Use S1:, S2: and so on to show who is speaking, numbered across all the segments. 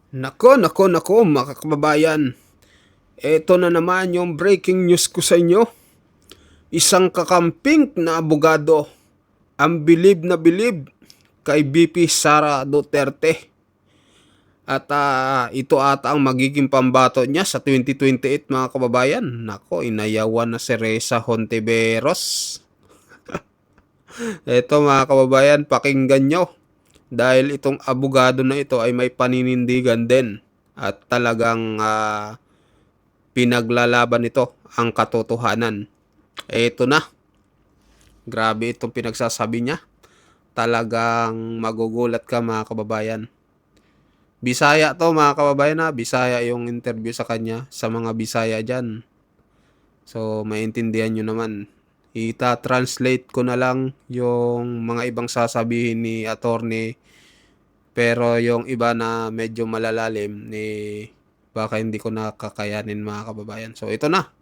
S1: Nako, mga kababayan. Ito na naman yung breaking news ko sa inyo. Isang kakamping na abogado ang bilib na bilib kay BP Sara Duterte. At ito ata ang magiging pambato niya sa 2028, mga kababayan. Nako, inayawan na si Reza Hontiveros. Ito, mga kababayan, pakinggan nyo. Dahil itong abogado na ito ay may paninindigan din. At talagang pinaglalaban ito ang katotohanan. Ito na. Grabe itong pinagsasabi niya. Talagang magugulat ka, mga kababayan. Bisaya to, mga kababayan, ha. Bisaya yung interview sa kanya. Sa mga Bisaya dyan. So, maintindihan nyo naman. Ita-translate ko na lang yung mga ibang sasabihin ni attorney. Pero yung iba na medyo malalalim, baka hindi ko nakakayanin, mga kababayan. So, ito na.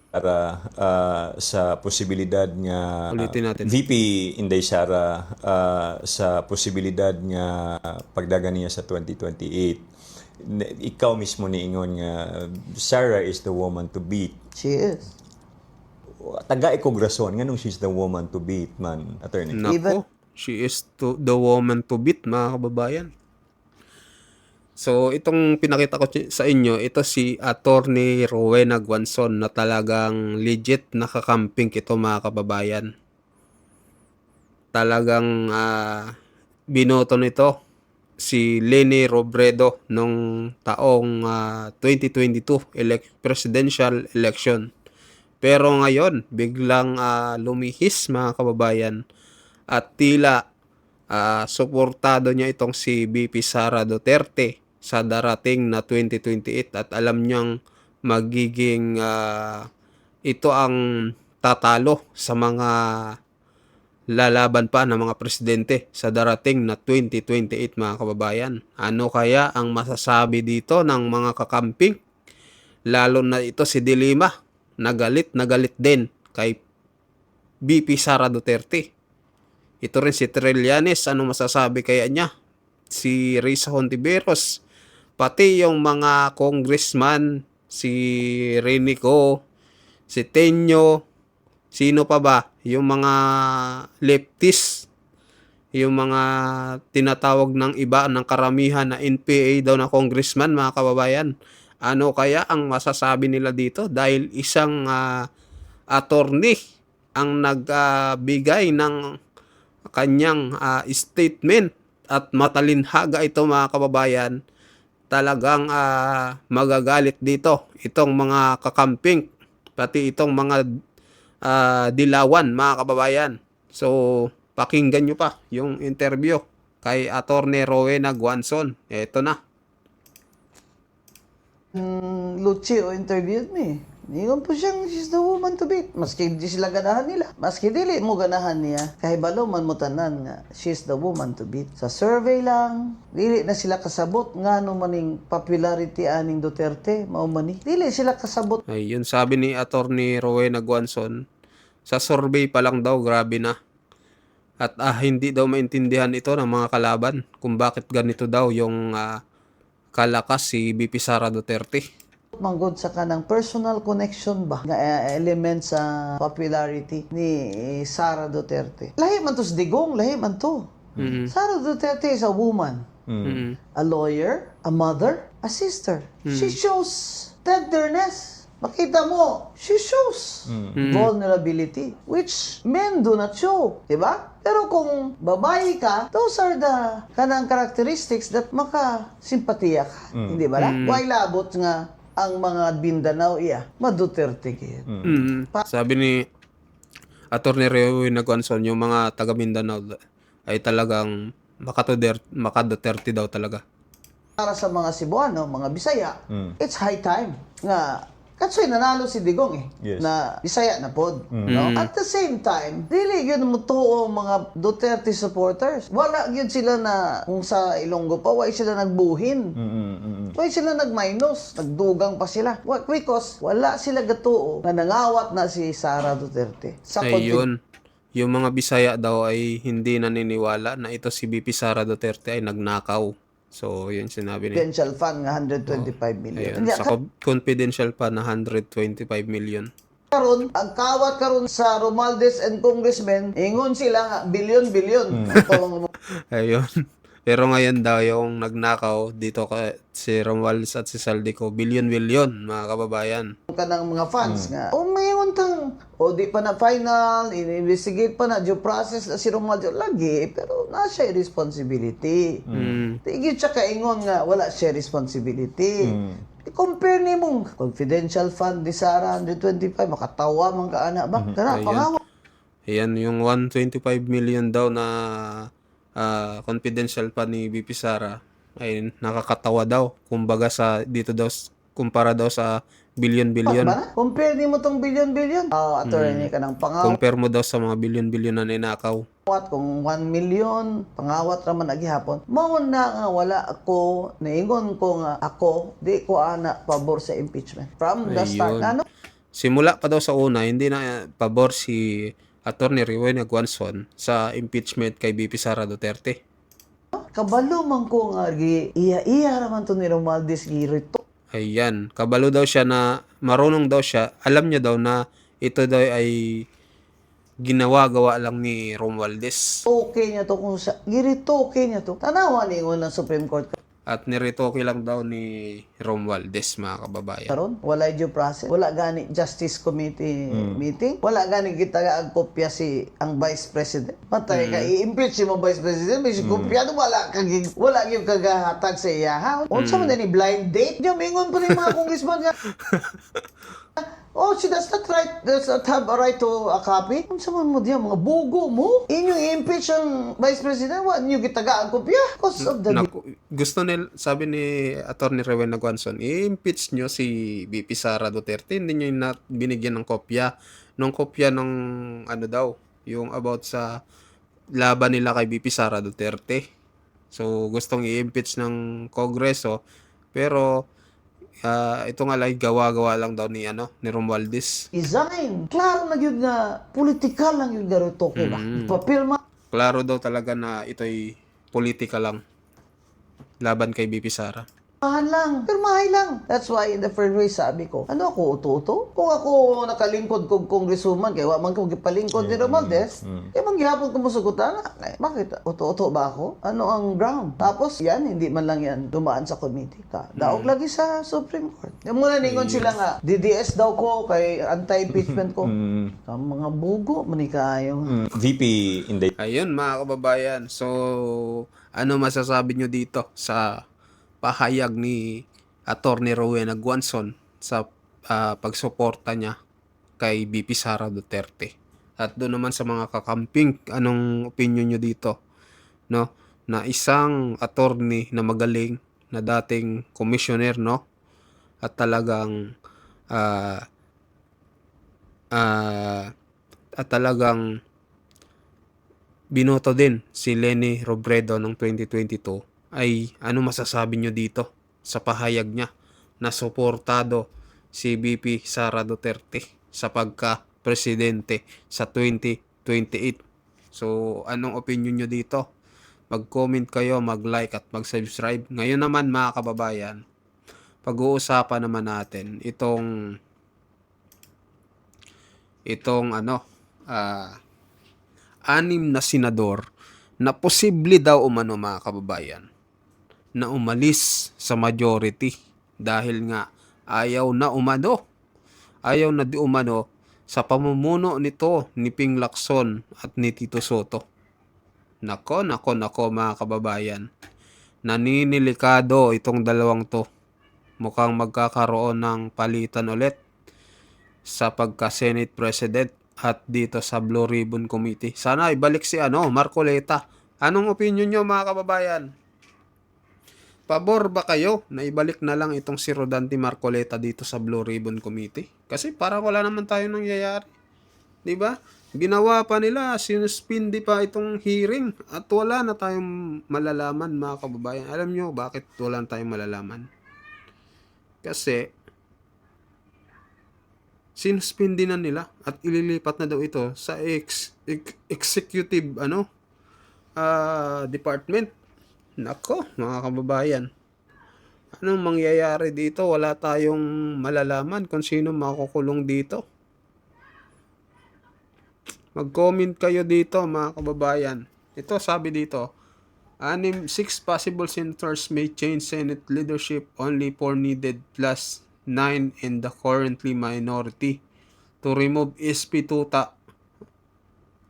S2: Para sa posibilidad nga
S1: Ulitin natin.
S2: VP Inday Sara sa posibilidad nga pagdagan niya sa 2028. Ikaw mismo niingon nga Sara is the woman to beat.
S3: She is.
S2: Taga ikog rason nganong she's the woman to beat, man, attorney.
S1: Nako, she is the woman to beat, mga kababayan. So, itong pinakita ko sa inyo, ito si Attorney Rowena Guanzon na talagang legit nakakamping ito, mga kababayan. Talagang binoto nito si Leni Robredo nung taong 2022 presidential election. Pero ngayon, biglang lumihis, mga kababayan, at tila suportado niya itong si BP Sara Duterte sa darating na 2028 at alam niyang magiging ito ang tatalo sa mga lalaban pa ng mga presidente sa darating na 2028, mga kababayan. Ano kaya ang masasabi dito ng mga kakamping? Lalo na ito si Dilima, na galit din kay BP Sara Duterte. Ito rin si Trillanes, ano masasabi kaya niya? Si Reza Hontiveros, pati yung mga congressman, si Renico, si Tenyo, sino pa ba? Yung mga leftist, yung mga tinatawag ng iba ng karamihan na NPA daw na congressman, mga kababayan. Ano kaya ang masasabi nila dito? Dahil isang attorney ang nagbigay ng kanyang statement at matalinhaga ito, mga kababayan, talagang magagalit dito itong mga kakamping, pati itong mga dilawan, mga kababayan. So, pakinggan nyo pa yung interview kay Attorney Rowena Guanzon. Ito na.
S3: Lucio interviewed me. Ingon po siyang she's the woman to beat. Maski di sila ganahan nila. Maski dili mo ganahan niya. Kahibalo man mo tanan nga she's the woman to beat. Sa survey lang, dili na sila kasabot nga no maning popularity aning Duterte, mao man ni. Dili sila kasabot.
S1: Ay, yun sabi ni Attorney Rowena Guanzon. Sa survey pa lang daw, grabe na. At hindi daw maintindihan ito ng mga kalaban kung bakit ganito daw yung kalakas si BP Sara Duterte.
S3: Manggod sa kanang personal connection ba nga element sa popularity ni Sara Duterte. Lahi man to sa digong, lahi man to. Sara Duterte is a woman, a lawyer, a mother, a sister. She shows tenderness. Makita mo, she shows vulnerability, which men do not show, di ba? Pero kung babae ka, those are the kanang characteristics that maka-simpatiya ka. Hindi ba? Why labot nga ang mga Bindanao iya, maduterte kaya.
S1: Sabi ni Attorney Rowena Guanzon, yung mga taga Mindanao ay talagang makaduterte daw talaga.
S3: Para sa mga Cebuano, mga Bisaya, it's high time nga katsoy nanalo si Digong
S2: Yes.
S3: na Bisaya na pod, no? At the same time, dili gyud mo tuo mga Duterte supporters. Wala gyud sila na kung sa Ilonggo pa way sila nagbuhin. Way sila nagminus, nagdugang pa sila. Because wala sila gatuo na nangawat na si Sara Duterte. Sa
S1: Ayun, yung mga Bisaya daw ay hindi naniniwala na ito si BP Sara Duterte ay nagnakaw. So, yun sinabi ni.
S3: Confidential fund nga 125 million.
S1: Ayan, sa confidential pa na 125 million.
S3: Karon, ang kawat karon sa Romualdez and congressmen, ingon sila nga bilyon-bilyon. Atong
S1: Ayun. Pero ngayon daw yung nagnakaw dito si Romualdez at si Saldico, bilyon-bilyon, mga kababayan.
S3: kanang mga fans nga. O may untang, o di pa na final, investigate pa na, due process na si Romualdez. Lagi, pero na siya responsibility. Tigil siya kaingon nga, wala siya responsibility. I-compare ni mong confidential fund ni Sara 125, makatawa man ka anak ba? Kana, pangawa.
S1: Ayan, yung 125 million daw na confidential pa ni BP Sara ay nakakatawa daw. Kumbaga sa dito daw kumpara daw sa bilyon-bilyon.
S3: Ba? Compare ni mo tong bilyon-bilyon. Attorney ka ng pangawa.
S1: Compare mo daw sa mga bilyon-bilyon na ninakaw.
S3: Kung 1 million, pangawat raman agihapon. Mao na nga wala ako, naingon ko nga ako, di ko ana pabor sa impeachment. From the start, ano?
S1: Simula pa daw sa una, hindi na pabor si Attorney Rowena Guanzon sa impeachment kay BP Sara Duterte.
S3: Kabalo man ko nga, iya raman to ni Romualdez girito.
S1: Ayan, kabalo daw siya na marunong daw siya. Alam niya daw na ito daw ay ginawa-gawa lang ni Romualdez.
S3: Okay niya to kung sa, girito okay niya to. Tanawa ni ng Supreme Court
S1: At niretoke lang daw ni Romualdez, mga kababayan.
S3: karon, wala due process, wala gani Justice Committee meeting, wala gani kita ang kopya si ang Vice President. Matay ka i-impeach si mo Vice President, may kopya wala gyud kagahatag sa iya ha. Unsa man ni blind date? Diyo mingon pa ni mga congressman nga. Oh, she does not have a right to a copy. Unsa man mo diya mga bugo mo? Inyong i-impeach ang Vice President, wa niyo gitaga ang kopya? Cause of the
S1: Gusto nila, sabi ni Attorney Rowena Guanzon, i-impeach nyo si BP Sara Duterte, hindi nyo binigyan ng kopya. Nung kopya ng ano daw, yung about sa laban nila kay BP Sara Duterte. So, gustong i-impeach ng Kongreso, pero ito nga lang, gawa-gawa lang daw ni Romualdez.
S3: design. Klaro na yun nga, political lang yun nga rito, ba? Papirma.
S1: Klaro daw talaga na ito'y politika lang laban kay BP Sara.
S3: Pirmahan lang. Pirmahan lang. That's why in the first way sabi ko, ano ako, uto-uto? Kung ako nakalingkod kong congresswoman, kaya waman ko gipalingkod ni Romualdez, kaya manggihapon ko musugutan, bakit? Uto-uto ba ako? Ano ang ground? Tapos yan, hindi man lang yan dumaan sa committee ka. Daog lagi sa Supreme Court. Yung muna ningon sila nga, DDS daw ko, kay anti-impeachment ko. Ang mga bugo, manikayong.
S2: VP Inday.
S1: Ayun, mga kababayan. So, ano masasabi nyo dito sa pahayag ni Attorney Rowena Guanzon sa pagsuporta niya kay BP Sara Duterte? At doon naman sa mga kakamping, anong opinion nyo dito? No? Na isang attorney na magaling, na dating commissioner, no? At talagang binoto din si Leni Robredo noong 2022, ay ano masasabi nyo dito sa pahayag niya na suportado si BP Sara Duterte sa pagka-presidente sa 2028? So, anong opinion nyo dito? Mag-comment kayo, mag-like at mag-subscribe. Ngayon naman, mga kababayan, pag-uusapan naman natin itong anim na senador na posible daw umano, mga kababayan, na umalis sa majority dahil nga ayaw na di umano sa pamumuno nito ni Ping Lacson at ni Tito Soto. Nako, mga kababayan, naninilikado itong dalawang to. Mukhang magkakaroon ng palitan ulit sa pagka-Senate President at dito sa Blue Ribbon Committee. Sana ibalik si Marcoleta. Anong opinion nyo, mga kababayan? Pabor ba kayo na ibalik na lang itong si Rodante Marcoleta dito sa Blue Ribbon Committee? Kasi parang wala naman tayo nangyayari. 'Di ba? Ginawa pa nila, sinuspindi pa itong hearing at wala na tayong malalaman, mga kababayan. Alam nyo bakit wala na tayong malalaman? Kasi sinuspindi na nila at ililipat na daw ito sa executive department. Nako, mga kababayan. Anong mangyayari dito? Wala tayong malalaman kung sino makukulong dito. Mag-comment kayo dito, mga kababayan. Ito, sabi dito, six possible senators may change Senate leadership, only 4 needed plus 9 in the currently minority to remove SP Tuta.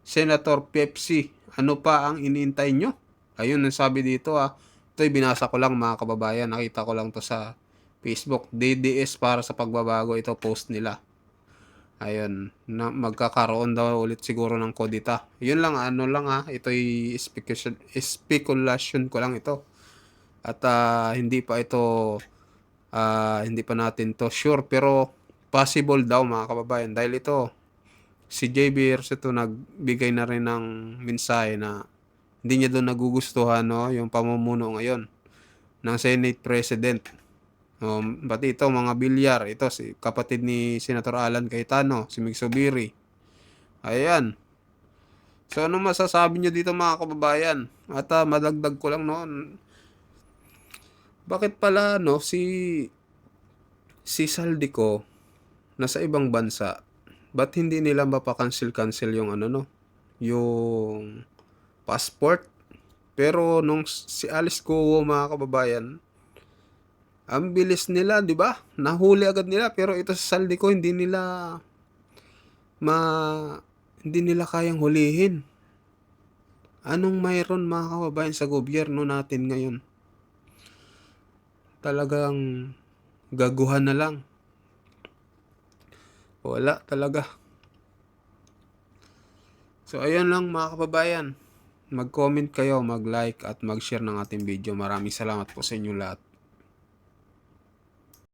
S1: Senator Pepsi, ano pa ang iniintay nyo? Ayun ang sabi dito Ito'y binasa ko lang, mga kababayan. Nakita ko lang to sa Facebook. DDS para sa pagbabago, ito post nila. Ayun, na magkakaroon daw ulit siguro ng kodita. Yun lang, ano lang ito'y speculation ko lang ito. At hindi pa natin to sure, pero possible daw, mga kababayan. Dahil ito, si JB Erceto nagbigay na rin ng mensahe na hindi niya doon nagugustuhan yung pamumuno ngayon ng Senate President. Pati ito, mga bilyar, ito si kapatid ni Senator Alan Cayetano, si Mig Zubiri. Ayan. So ano masasabi nyo dito, mga kababayan? At madagdag ko lang bakit pala si Saldico nasa ibang bansa? Ba't hindi nila mapakancel yung yung passport? Pero nung si Alice Goa, mga kababayan, ang bilis nila, 'di ba? Nahuli agad nila, pero ito sa Saldico ma hindi nila kayang hulihin. Anong mayroon, mga kababayan, sa gobyerno natin ngayon? Talagang gaguhan na lang. Wala talaga. So ayun lang, mga kababayan. Mag-comment kayo, mag-like at mag-share ng ating video. Maraming salamat po sa inyo lahat.